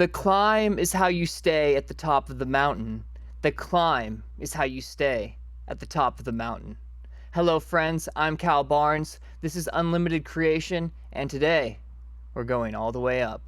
The climb is how you stay at the top of the mountain. The climb is how you stay at the top of the mountain. Hello friends, I'm Cal Barnes. This is Unlimited Creation, and today we're going all the way up.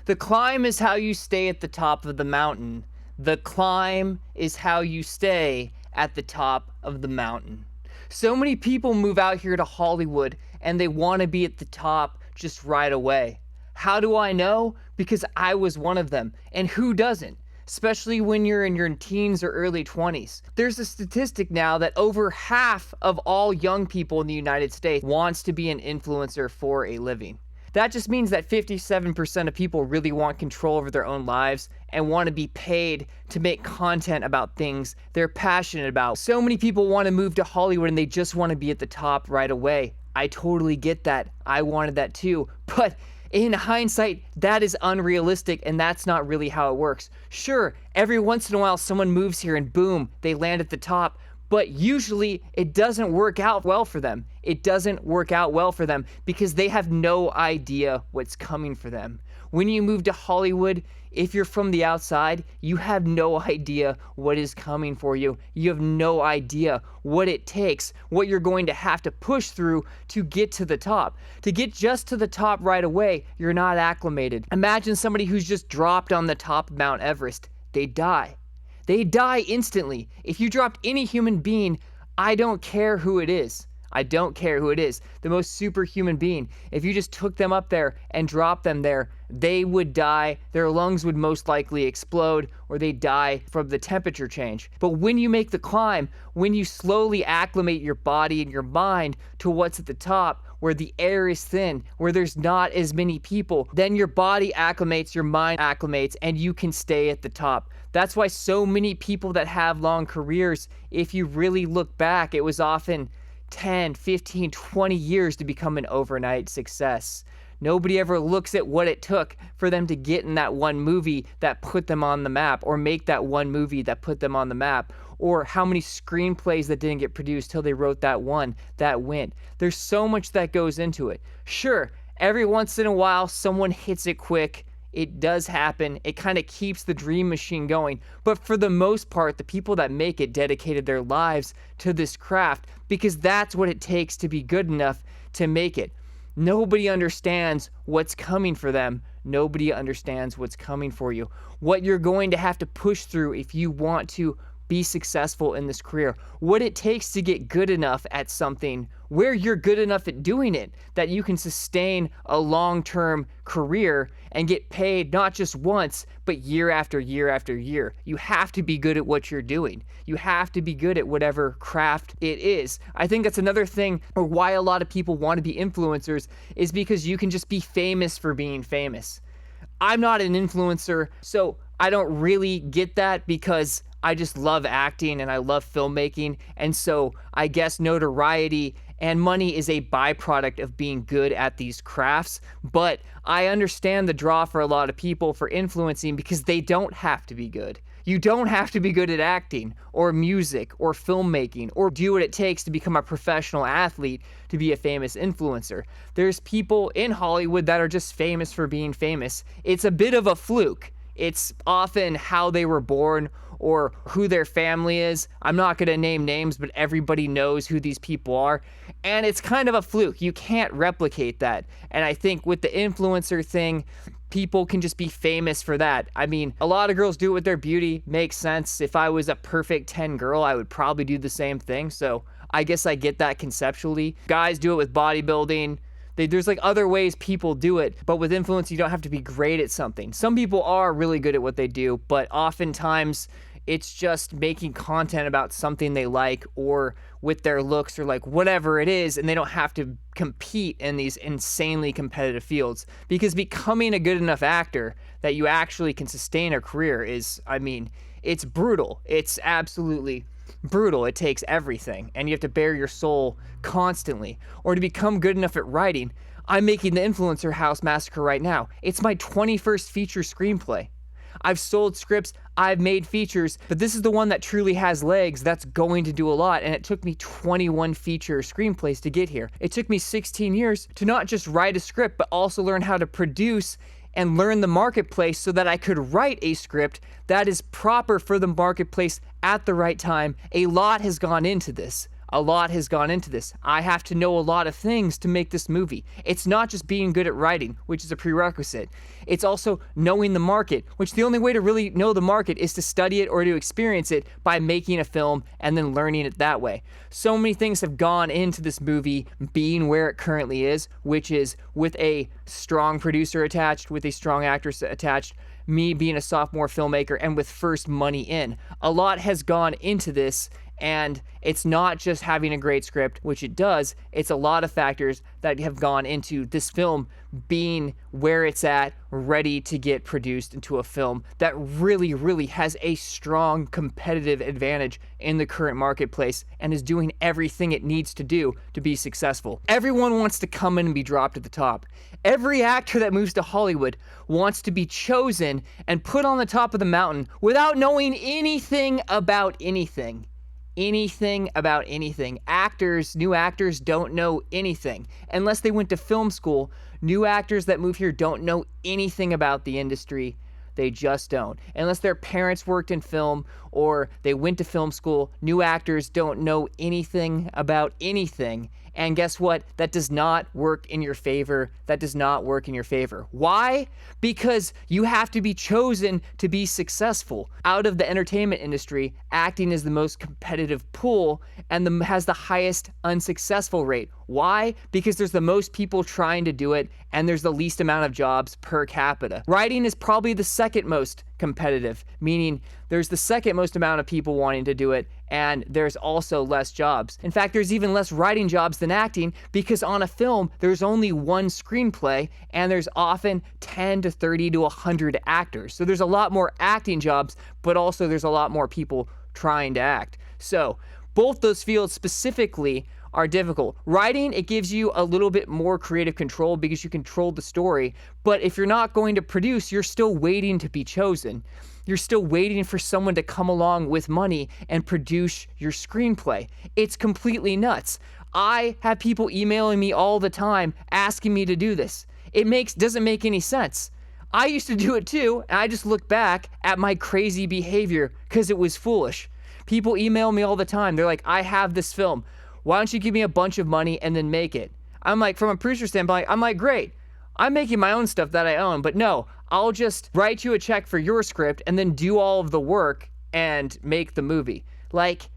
The climb is how you stay at the top of the mountain. The climb is how you stay at the top of the mountain. So many people move out here to Hollywood and they want to be at the top just right away. How do I know? Because I was one of them. And who doesn't? Especially when you're in your teens or early 20s. There's a statistic now that over half of all young people in the United States wants to be an influencer for a living. That just means that 57% of people really want control over their own lives and want to be paid to make content about things they're passionate about. So many people want to move to Hollywood and they just want to be at the top right away. I totally get that. I wanted that too. But in hindsight, that is unrealistic and that's not really how it works. Sure, every once in a while someone moves here and boom, they land at the top. But usually it doesn't work out well for them. It doesn't work out well for them because they have no idea what's coming for them. When you move to Hollywood, if you're from the outside, you have no idea what is coming for you. You have no idea what it takes, what you're going to have to push through to get to the top. To get just to the top right away, you're not acclimated. Imagine somebody who's just dropped on the top of Mount Everest. They die. They die instantly. If you dropped any human being, I don't care who it is. I don't care who it is. The most superhuman being. If you just took them up there and dropped them there, they would die. Their lungs would most likely explode or they die from the temperature change. But when you make the climb, when you slowly acclimate your body and your mind to what's at the top, where the air is thin, where there's not as many people, then your body acclimates, your mind acclimates, and you can stay at the top. That's why so many people that have long careers, if you really look back, it was often 10, 15, 20 years to become an overnight success. Nobody ever looks at what it took for them to get in that one movie that put them on the map, or make that one movie that put them on the map, or how many screenplays that didn't get produced till they wrote that one that went. There's so much that goes into it. Sure, every once in a while someone hits it quick. It does happen. It kind of keeps the dream machine going. But for the most part, the people that make it dedicated their lives to this craft because that's what it takes to be good enough to make it. Nobody understands what's coming for them. Nobody understands what's coming for you. What you're going to have to push through if you want to be successful in this career. What it takes to get good enough at something where you're good enough at doing it that you can sustain a long-term career and get paid not just once, but year after year after year. You have to be good at what you're doing. You have to be good at whatever craft it is. I think that's another thing, or why a lot of people want to be influencers, is because you can just be famous for being famous. I'm not an influencer, so I don't really get that because I just love acting and I love filmmaking, and so I guess notoriety and money is a byproduct of being good at these crafts. But I understand the draw for a lot of people for influencing because they don't have to be good. You don't have to be good at acting or music or filmmaking or do what it takes to become a professional athlete to be a famous influencer. There's people in Hollywood that are just famous for being famous. It's a bit of a fluke. It's often how they were born or who their family is. I'm not going to name names, but everybody knows who these people are. And it's kind of a fluke. You can't replicate that. And I think with the influencer thing, people can just be famous for that. I mean, a lot of girls do it with their beauty. Makes sense. If I was a perfect 10 girl, I would probably do the same thing. So I guess I get that conceptually. Guys do it with bodybuilding. There's like other ways people do it, but with influence, you don't have to be great at something. Some people are really good at what they do, but oftentimes it's just making content about something they like or with their looks or like whatever it is, and they don't have to compete in these insanely competitive fields. Because becoming a good enough actor that you actually can sustain a career is, I mean, it's brutal. It's absolutely brutal. It takes everything, and you have to bare your soul constantly. Or to become good enough at writing, I'm making the Influencer House Massacre right now. It's my 21st feature screenplay. I've sold scripts, I've made features, but this is the one that truly has legs that's going to do a lot, and it took me 21 feature screenplays to get here. It took me 16 years to not just write a script, but also learn how to produce and learn the marketplace so that I could write a script that is proper for the marketplace at the right time. A lot has gone into this. A lot has gone into this. I have to know a lot of things to make this movie. It's not just being good at writing, which is a prerequisite. It's also knowing the market, which the only way to really know the market is to study it or to experience it by making a film and then learning it that way. So many things have gone into this movie being where it currently is, which is with a strong producer attached, with a strong actress attached, me being a sophomore filmmaker, and with first money in. A lot has gone into this, and it's not just having a great script, which it does. It's a lot of factors that have gone into this film being where it's at, ready to get produced into a film that really, really has a strong competitive advantage in the current marketplace and is doing everything it needs to do to be successful. Everyone wants to come in and be dropped at the top. Every actor that moves to Hollywood wants to be chosen and put on the top of the mountain without knowing anything about anything. Anything about anything. New actors don't know anything. Unless they went to film school, new actors that move here don't know anything about the industry. They just don't. Unless their parents worked in film or they went to film school, new actors don't know anything about anything. And guess what? That does not work in your favor. That does not work in your favor. Why? Because you have to be chosen to be successful. Out of the entertainment industry, acting is the most competitive pool and has the highest unsuccessful rate. Why? Because there's the most people trying to do it and there's the least amount of jobs per capita. Writing is probably the second most competitive, meaning there's the second most amount of people wanting to do it and there's also less jobs. In fact, there's even less writing jobs than acting because on a film, there's only one screenplay and there's often 10 to 30 to 100 actors. So there's a lot more acting jobs, but also there's a lot more people trying to act. So both those fields specifically are difficult. Writing, it gives you a little bit more creative control because you control the story, but if you're not going to produce, you're still waiting to be chosen. You're still waiting for someone to come along with money and produce your screenplay. It's completely nuts. I have people emailing me all the time asking me to do this. Doesn't make any sense. I used to do it too, and I just look back at my crazy behavior because it was foolish. People email me all the time. They're like, I have this film. Why don't you give me a bunch of money and then make it? I'm like, from a producer standpoint, I'm like, great. I'm making my own stuff that I own, but no, I'll just write you a check for your script and then do all of the work and make the movie. Like,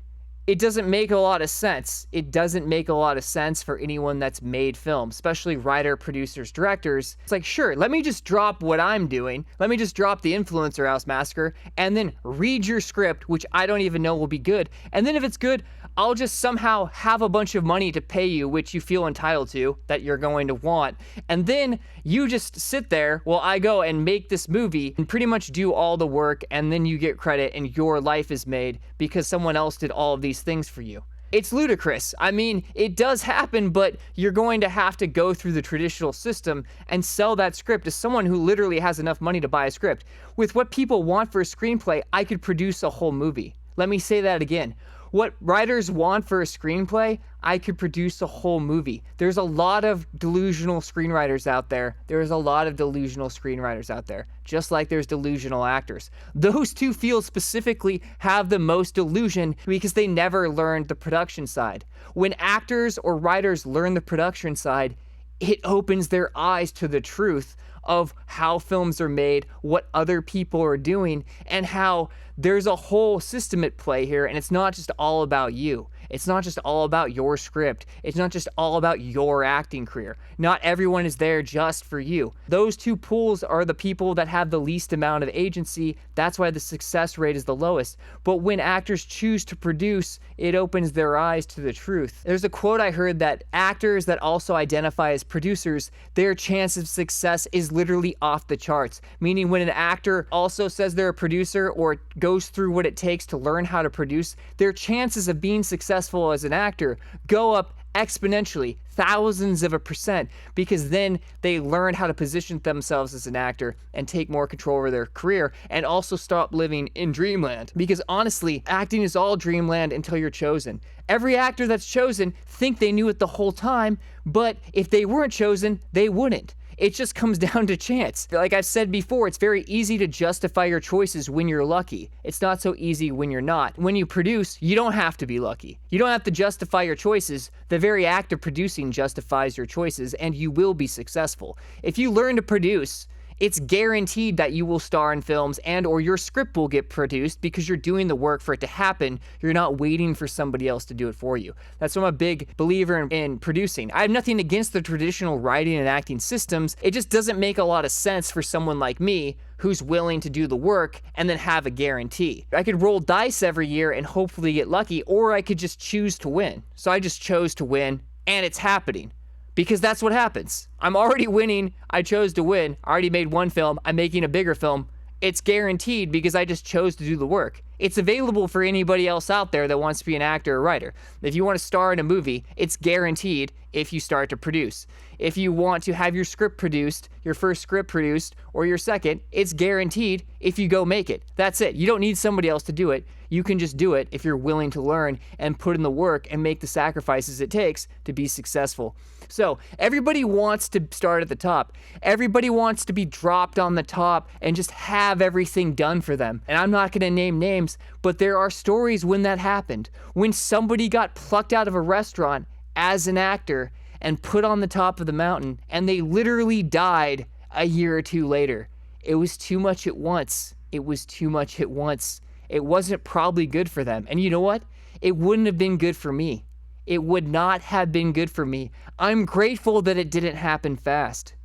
it doesn't make a lot of sense. It doesn't make a lot of sense for anyone that's made film, especially writer, producers, directors. It's like, sure, let me just drop what I'm doing. Let me just drop the Influencer House Massacre and then read your script, which I don't even know will be good. And then if it's good, I'll just somehow have a bunch of money to pay you, which you feel entitled to, that you're going to want. And then you just sit there while I go and make this movie and pretty much do all the work, and then you get credit and your life is made because someone else did all of these things for you. It's ludicrous. I mean, it does happen, but you're going to have to go through the traditional system and sell that script to someone who literally has enough money to buy a script. With what people want for a screenplay, I could produce a whole movie. Let me say that again. What writers want for a screenplay, I could produce a whole movie. There's a lot of delusional screenwriters out there. There's a lot of delusional screenwriters out there, just like there's delusional actors. Those two fields specifically have the most delusion because they never learned the production side. When actors or writers learn the production side, it opens their eyes to the truth of how films are made, what other people are doing, and how there's a whole system at play here, and it's not just all about you. It's not just all about your script. It's not just all about your acting career. Not everyone is there just for you. Those two pools are the people that have the least amount of agency. That's why the success rate is the lowest. But when actors choose to produce, it opens their eyes to the truth. There's a quote I heard that actors that also identify as producers, their chance of success is literally off the charts. Meaning when an actor also says they're a producer or goes through what it takes to learn how to produce, their chances of being successful as an actor go up exponentially, thousands of a percent, because then they learn how to position themselves as an actor and take more control over their career and also stop living in dreamland. Because honestly, acting is all dreamland until you're chosen. Every actor that's chosen think they knew it the whole time, but if they weren't chosen, they wouldn't. It just comes down to chance. Like I've said before, it's very easy to justify your choices when you're lucky. It's not so easy when you're not. When you produce, you don't have to be lucky. You don't have to justify your choices. The very act of producing justifies your choices, and you will be successful. If you learn to produce, it's guaranteed that you will star in films and or your script will get produced because you're doing the work for it to happen. You're not waiting for somebody else to do it for you. That's why I'm a big believer in producing. I have nothing against the traditional writing and acting systems. It just doesn't make a lot of sense for someone like me who's willing to do the work and then have a guarantee. I could roll dice every year and hopefully get lucky, or I could just choose to win. So I just chose to win, and it's happening. Because that's what happens. I'm already winning. I chose to win. I already made one film. I'm making a bigger film. It's guaranteed because I just chose to do the work. It's available for anybody else out there that wants to be an actor or writer. If you want to star in a movie, it's guaranteed if you start to produce. If you want to have your script produced, your first script produced, or your second, it's guaranteed if you go make it. That's it. You don't need somebody else to do it. You can just do it if you're willing to learn and put in the work and make the sacrifices it takes to be successful. So everybody wants to start at the top. Everybody wants to be dropped on the top and just have everything done for them. And I'm not going to name names, but there are stories when that happened. When somebody got plucked out of a restaurant as an actor and put on the top of the mountain, and they literally died a year or two later. It was too much at once. It was too much at once. It wasn't probably good for them. And you know what? It wouldn't have been good for me. It would not have been good for me. I'm grateful that it didn't happen fast.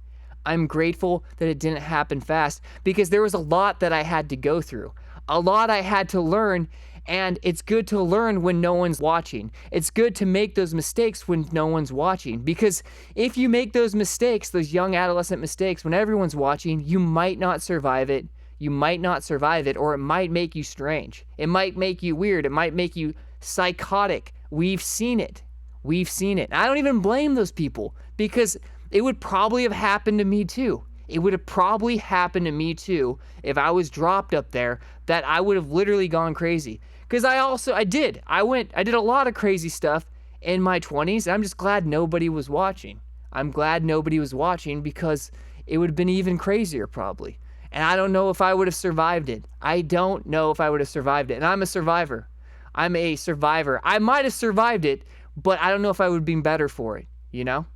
I'm grateful that it didn't happen fast because there was a lot that I had to go through, a lot I had to learn, and it's good to learn when no one's watching. It's good to make those mistakes when no one's watching, because if you make those mistakes, those young adolescent mistakes, when everyone's watching, you might not survive it. You might not survive it, or it might make you strange. It might make you weird. It might make you psychotic. We've seen it. We've seen it. I don't even blame those people because it would probably have happened to me too. It would have probably happened to me too if I was dropped up there, that I would have literally gone crazy. Because I did a lot of crazy stuff in my 20s, and I'm just glad nobody was watching. I'm glad nobody was watching because it would have been even crazier probably. And I don't know if I would have survived it. I don't know if I would have survived it. And I'm a survivor. I'm a survivor. I might have survived it, but I don't know if I would have been better for it, you know?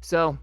So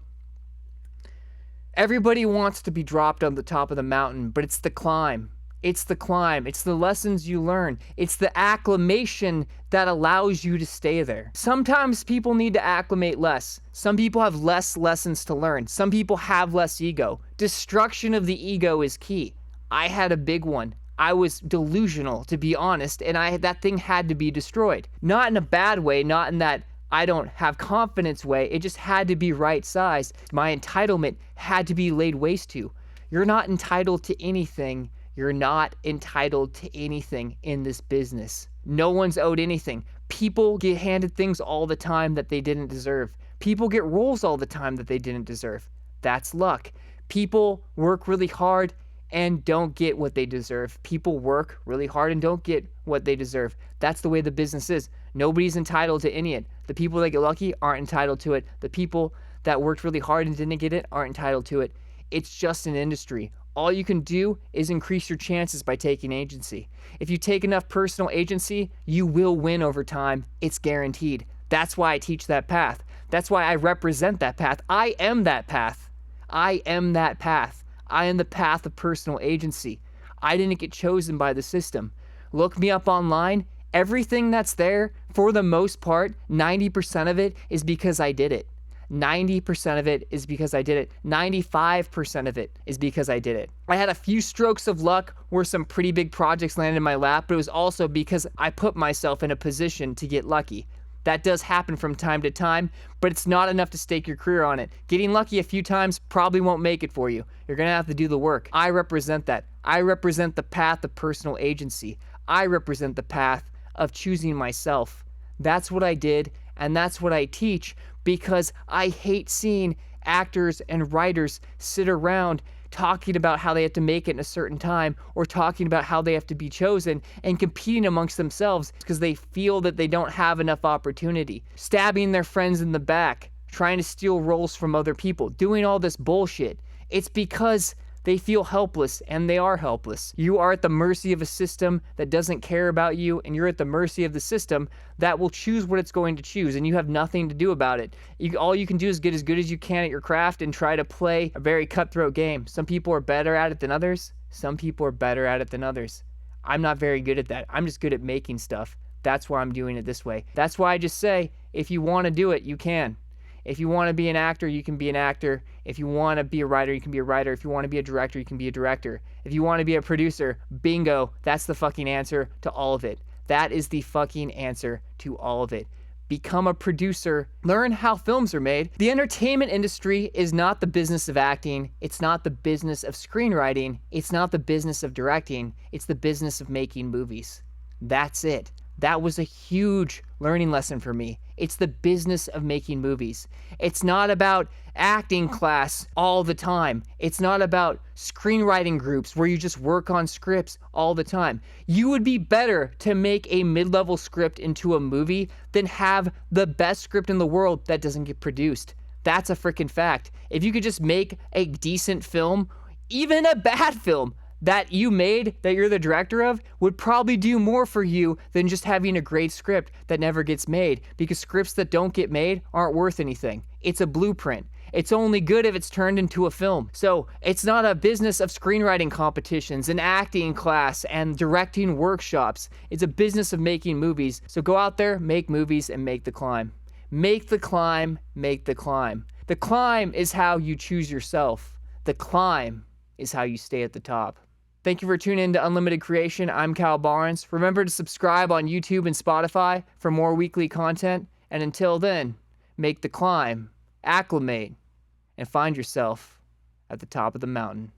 everybody wants to be dropped on the top of the mountain, but it's the climb. It's the climb. It's the lessons you learn. It's the acclimation that allows you to stay there. Sometimes people need to acclimate less. Some people have less lessons to learn. Some people have less ego. Destruction of the ego is key. I had a big one. I was delusional, to be honest, and that thing had to be destroyed. Not in a bad way, not in that I don't have confidence way. It just had to be right sized. My entitlement had to be laid waste to. You're not entitled to anything. You're not entitled to anything in this business. No one's owed anything. People get handed things all the time that they didn't deserve. People get roles all the time that they didn't deserve. That's luck. People work really hard and don't get what they deserve. People work really hard and don't get what they deserve. That's the way the business is. Nobody's entitled to any of it. The people that get lucky aren't entitled to it. The people that worked really hard and didn't get it aren't entitled to it. It's just an industry. All you can do is increase your chances by taking agency. If you take enough personal agency, you will win over time. It's guaranteed. That's why I teach that path. That's why I represent that path. I am that path. I am that path. I am the path of personal agency. I didn't get chosen by the system. Look me up online. Everything that's there, for the most part, 90% of it is because I did it. 90% of it is because I did it. 95% of it is because I did it. I had a few strokes of luck where some pretty big projects landed in my lap, but it was also because I put myself in a position to get lucky. That does happen from time to time, but it's not enough to stake your career on it. Getting lucky a few times probably won't make it for you. You're gonna have to do the work. I represent that. I represent the path of personal agency. I represent the path of choosing myself. That's what I did, and that's what I teach, because I hate seeing actors and writers sit around talking about how they have to make it in a certain time, or talking about how they have to be chosen and competing amongst themselves because they feel that they don't have enough opportunity, stabbing their friends in the back, trying to steal roles from other people, doing all this bullshit. It's because they feel helpless, and they are helpless. You are at the mercy of a system that doesn't care about you, and you're at the mercy of the system that will choose what it's going to choose, and you have nothing to do about it. All you can do is get as good as you can at your craft and try to play a very cutthroat game. Some people are better at it than others. Some people are better at it than others. I'm not very good at that. I'm just good at making stuff. That's why I'm doing it this way. That's why I just say, if you want to do it, you can. If you want to be an actor, you can be an actor. If you want to be a writer, you can be a writer. If you want to be a director, you can be a director. If you want to be a producer, bingo, that's the fucking answer to all of it. That is the fucking answer to all of it. Become a producer. Learn how films are made. The entertainment industry is not the business of acting. It's not the business of screenwriting. It's not the business of directing. It's the business of making movies. That's it. That was a huge learning lesson for me. It's the business of making movies. It's not about acting class all the time. It's not about screenwriting groups where you just work on scripts all the time. You would be better to make a mid-level script into a movie than have the best script in the world that doesn't get produced. That's a freaking fact. If you could just make a decent film, even a bad film, that you made, that you're the director of, would probably do more for you than just having a great script that never gets made, because scripts that don't get made aren't worth anything. It's a blueprint. It's only good if it's turned into a film. So it's not a business of screenwriting competitions and acting class and directing workshops. It's a business of making movies. So go out there, make movies, and make the climb. Make the climb, make the climb. The climb is how you choose yourself. The climb is how you stay at the top. Thank you for tuning in to Unlimited Creation. I'm Cal Barnes. Remember to subscribe on YouTube and Spotify for more weekly content. And until then, make the climb, acclimate, and find yourself at the top of the mountain.